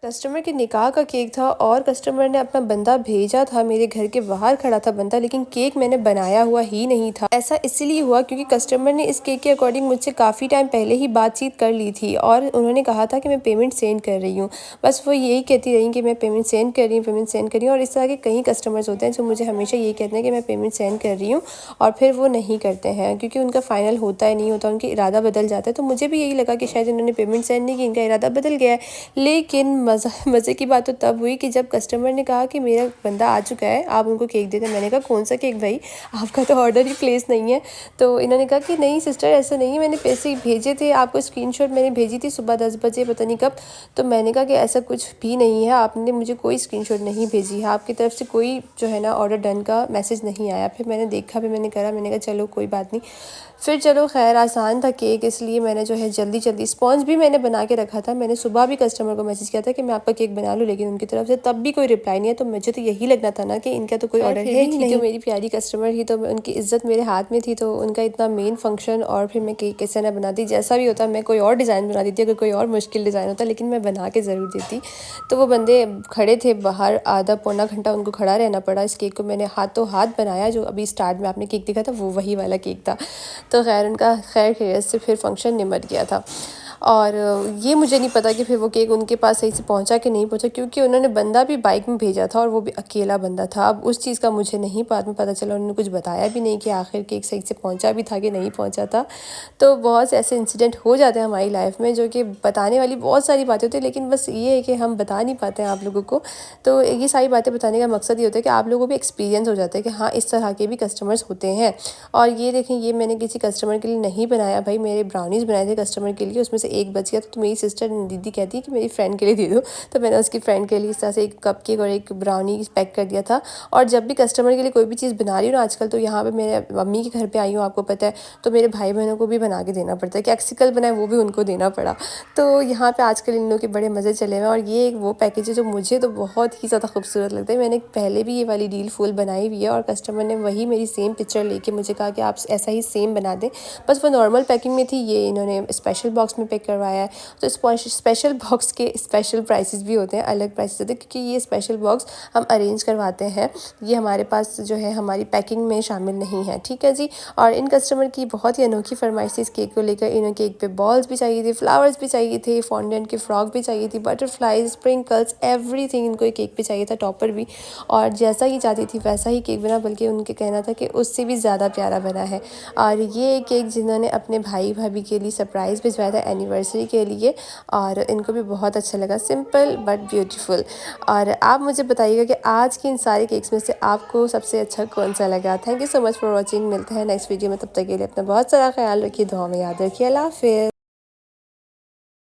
Customer के निकाह का केक था और कस्टमर ने अपना बंदा भेजा था, मेरे घर के बाहर खड़ा था बंदा, लेकिन केक मैंने बनाया हुआ ही नहीं था। ऐसा इसलिए हुआ क्योंकि कस्टमर ने इस केक के अकॉर्डिंग मुझसे काफ़ी टाइम पहले ही बातचीत कर ली थी और उन्होंने कहा था कि मैं पेमेंट सेंड कर रही हूँ। बस वो यही कहती रही कि मैं पेमेंट सेंड कर रही हूँ, पेमेंट सेंड कर रही हूँ। और इस तरह के कई कस्टमर्स होते हैं जो मुझे हमेशा ये कहते हैं कि मैं पेमेंट सेंड कर रही हूँ और फिर वो नहीं करते हैं क्योंकि उनका फाइनल होता है नहीं होता, उनका इरादा बदल जाता है। तो मुझे भी यही लगा कि शायद इन्होंने पेमेंट सेंड नहीं की, इनका इरादा बदल गया है। लेकिन मज़े की बात तो तब हुई कि जब कस्टमर ने कहा कि मेरा बंदा आ चुका है, आप उनको केक दे दें। मैंने कहा कौन सा केक भाई, आपका तो ऑर्डर ही प्लेस नहीं है। तो इन्होंने कहा कि नहीं सिस्टर ऐसा नहीं है, मैंने पैसे भेजे थे आपको, स्क्रीनशॉट मैंने भेजी थी सुबह 10 बजे पता नहीं कब। तो मैंने कहा कि ऐसा कुछ भी नहीं है, आपने मुझे कोई स्क्रीनशॉट नहीं भेजी है, आपकी तरफ से कोई जो है ना ऑर्डर डन का मैसेज नहीं आया। फिर मैंने देखा, फिर मैंने करा, मैंने कहा चलो कोई बात नहीं। फिर चलो खैर आसान था केक, इसलिए मैंने जो है जल्दी स्पॉन्ज भी मैंने बना के रखा था। मैंने सुबह भी कस्टमर को मैसेज किया था कि मैं आपका केक बना लूँ, लेकिन उनकी तरफ से तब भी कोई रिप्लाई नहीं है। तो मुझे तो यही लगना था ना कि इनका तो कोई ऑर्डर है ही नहीं। तो मेरी प्यारी कस्टमर ही तो उनकी इज्जत मेरे हाथ में थी, तो उनका इतना मेन फंक्शन और फिर मैं केक कैसे ना बनाती। जैसा भी होता मैं कोई और डिज़ाइन बना देती, अगर कोई और मुश्किल डिज़ाइन होता, लेकिन मैं बना के ज़रूर देती। तो वो बंदे खड़े थे बाहर, आधा पौना घंटा उनको खड़ा रहना पड़ा। इस केक को मैंने हाथों हाथ बनाया, जो अभी स्टार्ट में आपने केक देखा था वो वही वाला केक था। तो खैर उनका खैरियत से फिर फंक्शन निमट गया था। और ये मुझे नहीं पता कि फिर वो केक उनके पास सही से पहुंचा कि नहीं पहुंचा, क्योंकि उन्होंने बंदा भी बाइक में भेजा था और वो भी अकेला बंदा था। अब उस चीज़ का मुझे नहीं बाद में पता चला, उन्होंने कुछ बताया भी नहीं कि आखिर केक सही से पहुंचा भी था कि नहीं पहुंचा था। तो बहुत से ऐसे इंसिडेंट हो जाते हैं हमारी लाइफ में जो कि बताने वाली बहुत सारी बातें होती है, लेकिन बस ये है कि हम बता नहीं पाते हैं आप लोगों को। तो ये सारी बातें बताने का मकसद ये होता है कि आप लोगों को भी एक्सपीरियंस हो जाता है कि हाँ इस तरह के भी कस्टमर्स होते हैं। और ये देखें, ये मैंने किसी कस्टमर के लिए नहीं बनाया भाई, मेरे ब्राउनीज़ बनाए थे कस्टमर के लिए, उसमें से एक बच गया। तो मेरी सिस्टर दीदी कहती है कि मेरी फ्रेंड के लिए दे दो, तो मैंने उसकी फ्रेंड के लिए इस तरह से एक कप केक और एक ब्राउनी पैक कर दिया था। और जब भी कस्टमर के लिए कोई भी चीज़ बना रही हूँ ना आजकल, तो यहाँ पे मेरे मम्मी के घर पे आई हूँ आपको पता है, तो मेरे भाई बहनों को भी बना के देना पड़ता है, कैक्सिकल बनाए वो भी उनको देना पड़ा। तो यहाँ पे आजकल इन लोगों के बड़े मज़े चले हुए हैं। और ये एक वो पैकेज है जो मुझे तो बहुत ही ज़्यादा खूबसूरत लगता है। मैंने पहले भी ये वाली डील फुल बनाई हुई है और कस्टमर ने वही मेरी सेम पिक्चर लेके मुझे कहा कि आप ऐसा ही सेम बना दें। बस वो नॉर्मल पैकिंग में थी, ये इन्होंने स्पेशल बॉक्स में पैक करवाया है। तो स्पेशल बॉक्स के स्पेशल प्राइसेस भी होते हैं, अलग प्राइसेस होते हैं, क्योंकि ये स्पेशल बॉक्स हम अरेंज करवाते हैं, ये हमारे पास जो है हमारी पैकिंग में शामिल नहीं है, ठीक है जी। और इन कस्टमर की बहुत ही अनोखी फरमाइश थी इस केक को लेकर। इन्हें केक पे बॉल्स भी चाहिए थे, फ्लावर्स भी चाहिए थे, फॉन्डेंट के फ्रॉक भी चाहिए थी, बटरफ्लाई, स्प्रिंकल्स, एवरीथिंग इनको एक केक पे चाहिए था, टॉपर भी। और जैसा ही चाहती थी वैसा ही केक बना, बल्कि उनके कहना था कि उससे भी ज़्यादा प्यारा बना है। और ये केक जिन्होंने अपने भाई भाभी के लिए सरप्राइज़ भिजवाया था एनिवर्सरी के लिए, और इनको भी बहुत अच्छा लगा, सिंपल बट ब्यूटीफुल। और आप मुझे बताइएगा कि आज की इन सारे केक्स में से आपको सबसे अच्छा कौन सा लगा। Thank you so much for watching. मिलते हैं नेक्स्ट वीडियो में, तब तक के लिए अपना बहुत सारा ख्याल रखिए, दुआ में याद रखिए। अल्लाह हाफिज़।